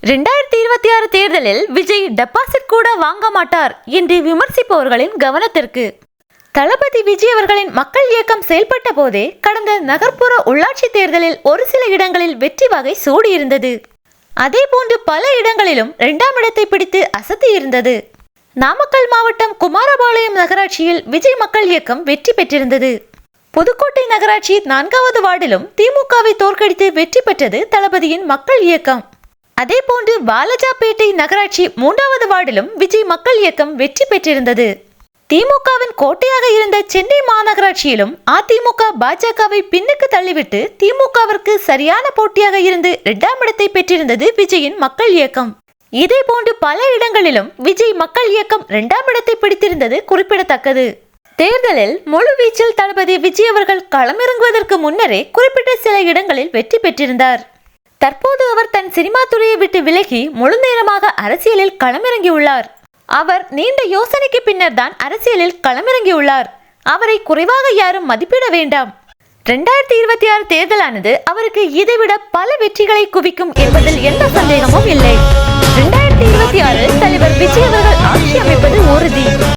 2026 தேர்தலில் விஜய் டெபாசிட் கூட வாங்க மாட்டார் என்று விமர்சிப்பவர்களின் கவனத்திற்கு. தளபதி விஜய் அவர்களின் மக்கள் இயக்கம் செயல்பட்ட போதே கடந்த நகர்ப்புற உள்ளாட்சி தேர்தலில் ஒரு சில இடங்களில் வெற்றி வகை சூடியிருந்தது. அதேபோன்று பல இடங்களிலும் 2ஆம் இடத்தை பிடித்து அசத்தி இருந்தது. நாமக்கல் மாவட்டம் குமாரபாளையம் நகராட்சியில் விஜய் மக்கள் இயக்கம் வெற்றி பெற்றிருந்தது. புதுக்கோட்டை நகராட்சி 4வது வார்டிலும் திமுகவை தோற்கடித்து வெற்றி பெற்றது தளபதியின் மக்கள் இயக்கம். அதேபோன்று வாலஜாபேட்டை நகராட்சி 3வது வார்டிலும் விஜய் மக்கள் இயக்கம் வெற்றி பெற்றிருந்தது. திமுகவின் கோட்டையாக இருந்த சென்னை மாநகராட்சியிலும் அதிமுக பாஜகவை பின்னுக்கு தள்ளிவிட்டு திமுகவிற்கு சரியான போட்டியாக இருந்து 2ஆம் இடத்தை பெற்றிருந்தது விஜயின் மக்கள் இயக்கம். இதேபோன்று பல இடங்களிலும் விஜய் மக்கள் இயக்கம் 2ஆம் இடத்தை பிடித்திருந்தது குறிப்பிடத்தக்கது. தேர்தலில் முழு வீச்சில் தளபதி விஜய் அவர்கள் களமிறங்குவதற்கு முன்னரே குறிப்பிட்ட சில இடங்களில் வெற்றி பெற்றிருந்தார். தற்போது அவர் தன் சினிமா துறையை விட்டு விலகி முழு நேரமாக அரசியலில் களமிறங்கியுள்ளார். அவர் நீண்ட யோசனைக்கு பின்னர் தான் அரசியலில் களமிறங்கியுள்ளார். அவரை குறைவாக யாரும் மதிப்பிட வேண்டாம். 2026 தேர்தலானது அவருக்கு இதைவிட பல வெற்றிகளை குவிக்கும் என்பதில் எந்த சந்தேகமும் இல்லை. 2026 தலைவர் விஜய் அவர்கள் ஆட்சி அமைப்பது உறுதி.